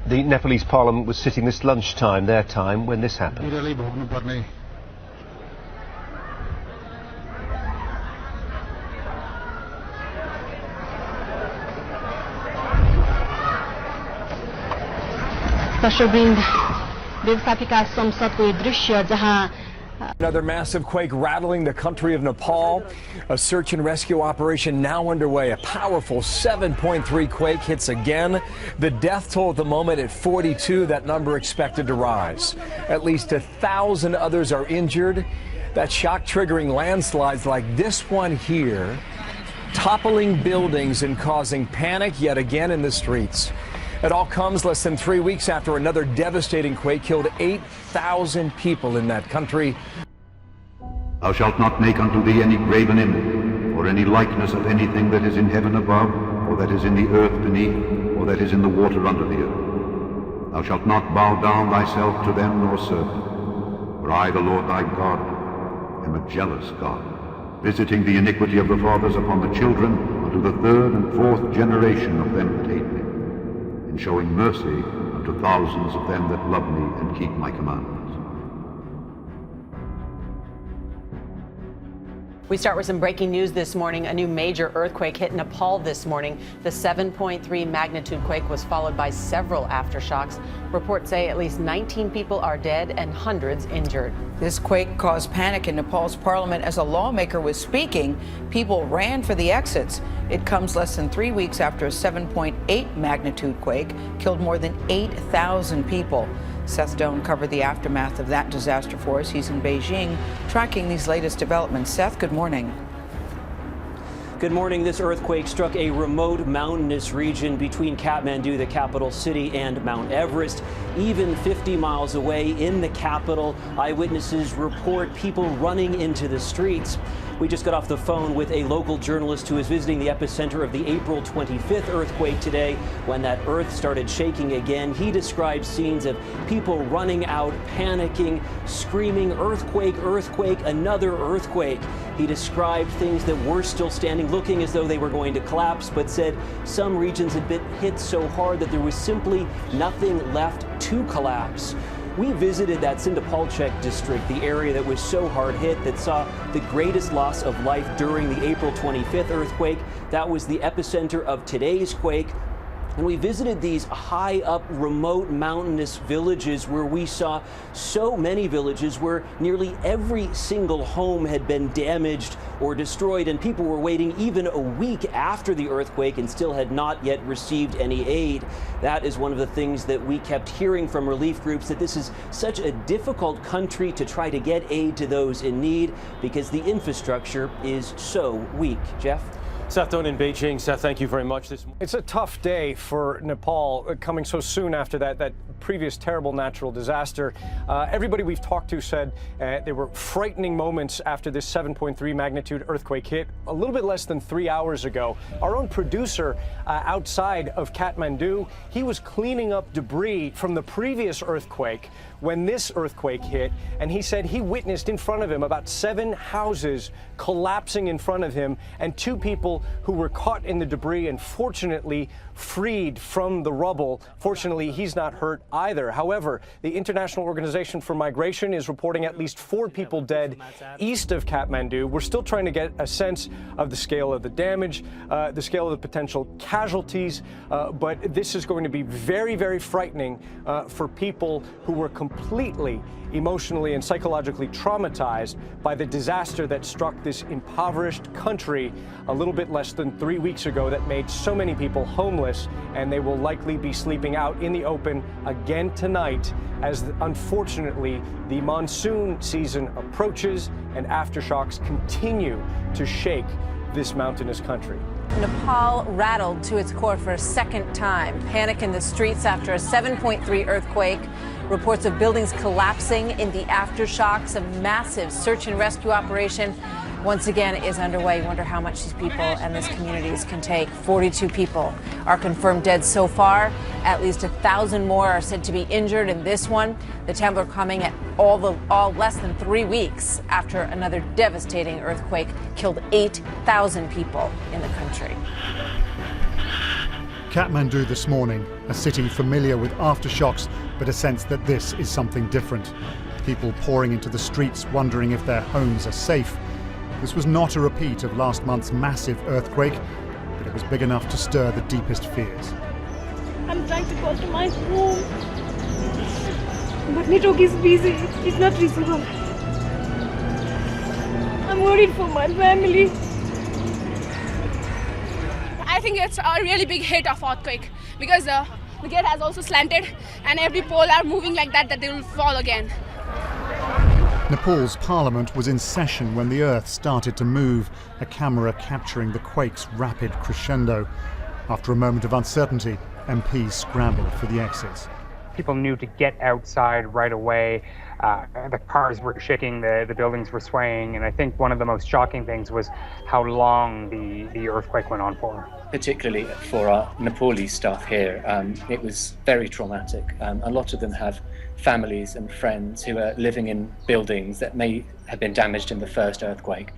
The Nepalese Parliament was sitting this lunchtime, their time, when this happened. Another massive quake rattling the country of Nepal. A search and rescue operation now underway. A powerful 7.3 quake hits again. The death toll at the moment at 42. That number expected to rise. At least 1,000 others are injured. That shock triggering landslides like this one here, toppling buildings and causing panic yet again in the streets. It all comes less than 3 weeks after another devastating quake killed 8,000 people in that country. Thou shalt not make unto thee any graven image, or any likeness of anything that is in heaven above, or that is in the earth beneath, or that is in the water under the earth. Thou shalt not bow down thyself to them nor serve them. For I, the Lord thy God, am a jealous God, visiting the iniquity of the fathers upon the children unto the third and fourth generation of them that hate me, and showing mercy unto thousands of them that love me and keep my commandments. We start with some breaking news this morning. A new major earthquake hit Nepal this morning. The 7.3 magnitude quake was followed by several aftershocks. Reports say at least 19 people are dead and hundreds injured. This quake caused panic in Nepal's parliament as a lawmaker was speaking. People ran for the exits. It comes less than 3 weeks after a 7.8 magnitude quake killed more than 8,000 people. Seth Doan covered the aftermath of that disaster for us. He's in Beijing tracking these latest developments. Seth, good morning. Good morning. This earthquake struck a remote mountainous region between Kathmandu, the capital city, and Mount Everest. Even 50 miles away in the capital, eyewitnesses report people running into the streets. We just got off the phone with a local journalist who is visiting the epicenter of the April 25th earthquake today when that earth started shaking again. He described scenes of people running out, panicking, screaming, "Earthquake, earthquake, another earthquake." He described things that were still standing, looking as though they were going to collapse, but said some regions had been hit so hard that there was simply nothing left to collapse. We visited that Sindapalchek district, the area that was so hard hit that saw the greatest loss of life during the April 25th earthquake. That was the epicenter of today's quake. And we visited these high up, remote, mountainous villages where we saw so many villages where nearly every single home had been damaged or destroyed, and people were waiting even a week after the earthquake and still had not yet received any aid. That is one of the things that we kept hearing from relief groups, that this is such a difficult country to try to get aid to those in need because the infrastructure is so weak. Jeff? Seth Doan in Beijing. Seth, thank you very much. It's a tough day for Nepal, coming so soon after that previous terrible natural disaster. Everybody we've talked to said there were frightening moments after this 7.3 magnitude earthquake hit a little bit less than 3 hours ago. Our own producer outside of Kathmandu, he was cleaning up debris from the previous earthquake when this earthquake hit, and he said he witnessed in front of him about 7 houses collapsing in front of him and 2 people who were caught in the debris and fortunately freed from the rubble. Fortunately, he's not hurt either. However, the International Organization for Migration is reporting at least 4 people dead east of Kathmandu. We're still trying to get a sense of the scale of the damage, the scale of the potential casualties, but this is going to be very, very frightening for people who were completely emotionally and psychologically traumatized by the disaster that struck this impoverished country a little bit less than 3 weeks ago that made so many people homeless, and they will likely be sleeping out in the open again tonight as, unfortunately, the monsoon season approaches and aftershocks continue to shake this mountainous country. Nepal rattled to its core for a second time. Panic in the streets after a 7.3 earthquake. Reports of buildings collapsing in the aftershocks. A massive search and rescue operation once again is underway. Wonder how much these people and this communities can take. 42 people are confirmed dead so far. At least 1,000 more are said to be injured in this one. The temblor coming at all less than 3 weeks after another devastating earthquake killed 8,000 people in the country. Kathmandu this morning, a city familiar with aftershocks, but a sense that this is something different. People pouring into the streets wondering if their homes are safe. This was not a repeat of last month's massive earthquake, but it was big enough to stir the deepest fears. I'm trying to go to my home, but network is busy. It's not reachable. I'm worried for my family. I think it's a really big hit of earthquake because the gate has also slanted and every pole are moving like that they will fall again. Nepal's parliament was in session when the earth started to move, a camera capturing the quake's rapid crescendo. After a moment of uncertainty, MPs scrambled for the exits. People knew to get outside right away. The cars were shaking, the buildings were swaying, and I think one of the most shocking things was how long the earthquake went on for. Particularly for our Nepalese staff here, it was very traumatic. A lot of them have families and friends who are living in buildings that may have been damaged in the first earthquake.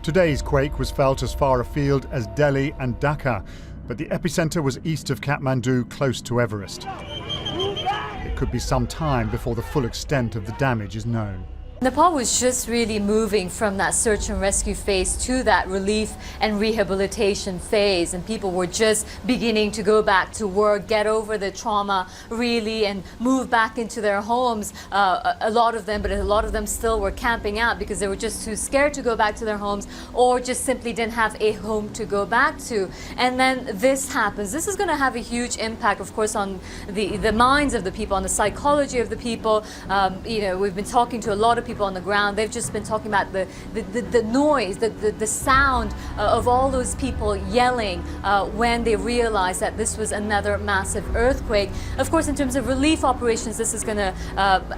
Today's quake was felt as far afield as Delhi and Dhaka, but the epicenter was east of Kathmandu, close to Everest. It could be some time before the full extent of the damage is known. Nepal was just really moving from that search and rescue phase to that relief and rehabilitation phase, and people were just beginning to go back to work, get over the trauma really, and move back into their homes. A lot of them still were camping out because they were just too scared to go back to their homes, or just simply didn't have a home to go back to. And then this happens. This is going to have a huge impact, of course, on the minds of the people, on the psychology of the people. We've been talking to a lot of people on the ground. They've just been talking about the noise, the sound of all those people yelling when they realized that this was another massive earthquake. Of course, in terms of relief operations, this is going to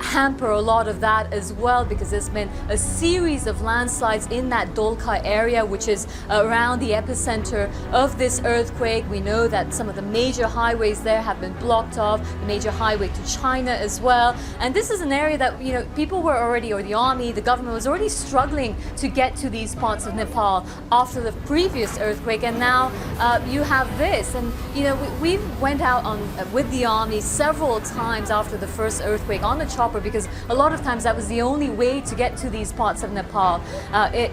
hamper a lot of that as well, because there's been a series of landslides in that Dolka area, which is around the epicenter of this earthquake. We know that some of the major highways there have been blocked off, the major highway to China as well. And this is an area that, people were already, or the army, the government was already struggling to get to these parts of Nepal after the previous earthquake, and now you have this. And we went out with the army several times after the first earthquake on the chopper, because a lot of times that was the only way to get to these parts of Nepal.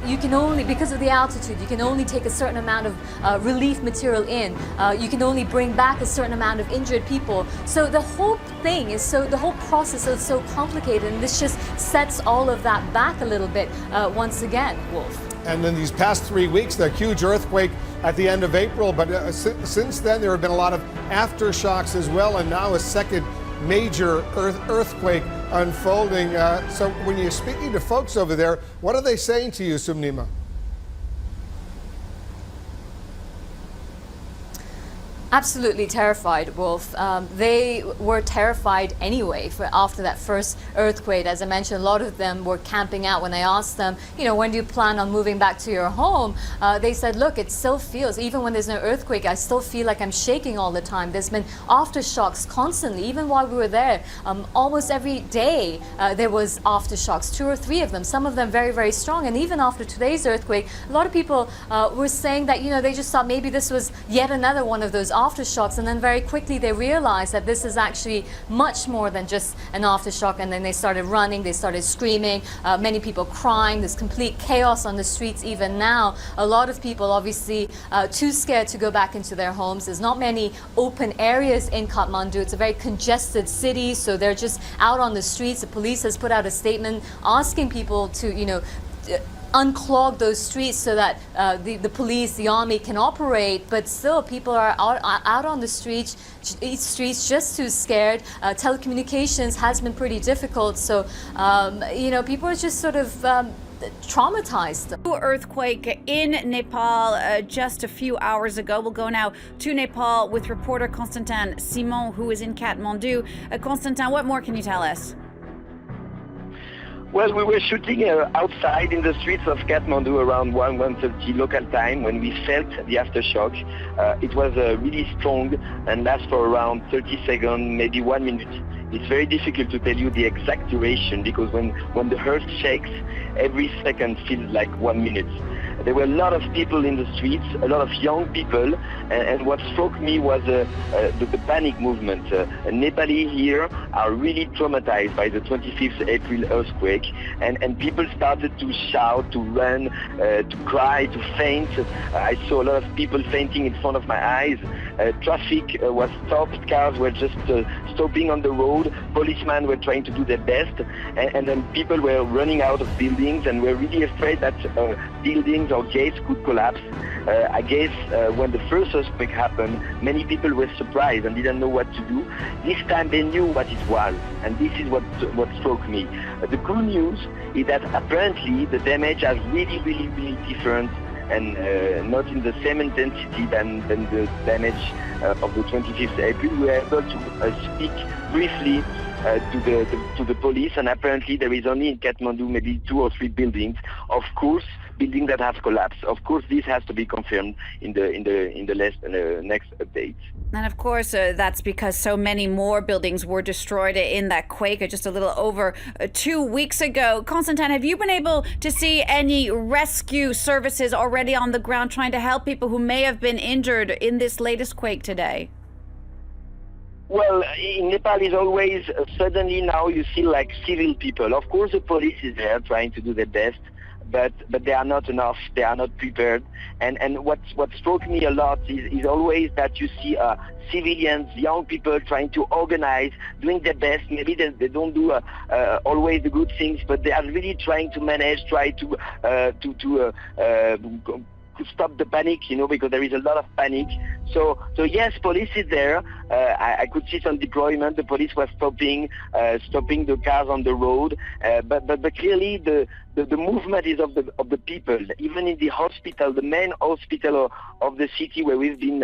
You can only, because of the altitude, you can only take a certain amount of relief material in. You can only bring back a certain amount of injured people. So the whole thing is the whole process is so complicated, and this just sets all of that back a little bit once again, Wolf. And in these past 3 weeks, the huge earthquake at the end of April, but since then there have been a lot of aftershocks as well, and now a second major earthquake unfolding. So when you're speaking to folks over there, what are they saying to you, Sumnima? Absolutely terrified, Wolf. They were terrified anyway after that first earthquake. As I mentioned, a lot of them were camping out. When I asked them, when do you plan on moving back to your home? They said, look, it still feels, even when there's no earthquake, I still feel like I'm shaking all the time. There's been aftershocks constantly, even while we were there. Almost every day there was aftershocks, 2 or 3 of them, some of them very, very strong. And even after today's earthquake, a lot of people were saying that, they just thought maybe this was yet another one of those aftershocks, and then very quickly they realized that this is actually much more than just an aftershock, and then they started running, they started screaming, many people crying. There's complete chaos on the streets even now. A lot of people obviously too scared to go back into their homes. There's not many open areas in Kathmandu. It's a very congested city, so they're just out on the streets. The police has put out a statement asking people to, unclog those streets so that the police, the army can operate, but still people are out on the streets just too scared. Telecommunications has been pretty difficult, so people are just sort of traumatized. Earthquake in Nepal just a few hours ago. We'll go now to Nepal with reporter Constantin Simon, who is in Kathmandu. Constantin, what more can you tell us? Well, we were shooting outside in the streets of Kathmandu around 1:30 local time when we felt the aftershock. It was really strong and lasts for around 30 seconds, maybe 1 minute. it's very difficult to tell you the exact duration because when the earth shakes, every second feels like 1 minute. There were a lot of people in the streets, a lot of young people, and what struck me was the panic movement. Nepali here are really traumatized by the 25th April earthquake, and people started to shout, to run, to cry, to faint. I saw a lot of people fainting in front of my eyes. Traffic was stopped, cars were just stopping on the road, policemen were trying to do their best, and then people were running out of buildings and were really afraid that buildings or gates could collapse. I guess when the first earthquake happened, many people were surprised and didn't know what to do. This time they knew what it was, and this is what struck me. The good news is that apparently the damage is really different and not in the same intensity than the damage of the 25th April. We were able to speak briefly to the police, and apparently there is only in Kathmandu maybe 2 or 3 buildings. Of course, buildings that have collapsed. Of course, this has to be confirmed in the next update. And of course, that's because so many more buildings were destroyed in that quake just a little over 2 weeks ago. Constantin, have you been able to see any rescue services already on the ground trying to help people who may have been injured in this latest quake today? Well, in Nepal is always suddenly now you see like civil people. Of course, the police is there trying to do their best, but they are not enough. They are not prepared. And what struck me a lot is always that you see civilians, young people trying to organize, doing their best. Maybe they don't do always the good things, but they are really trying to manage, try to stop the panic, because there is a lot of panic. So yes, police is there. I could see some deployment. The police was stopping the cars on the road. But clearly the movement is of the people. Even in the hospital, the main hospital of the city where we've been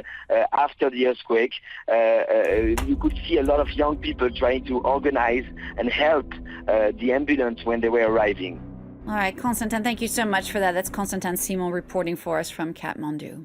after the earthquake, you could see a lot of young people trying to organize and help the ambulance when they were arriving. All right, Constantin, thank you so much for that. That's Constantin C.E.R.N reporting for us from Kathmandu.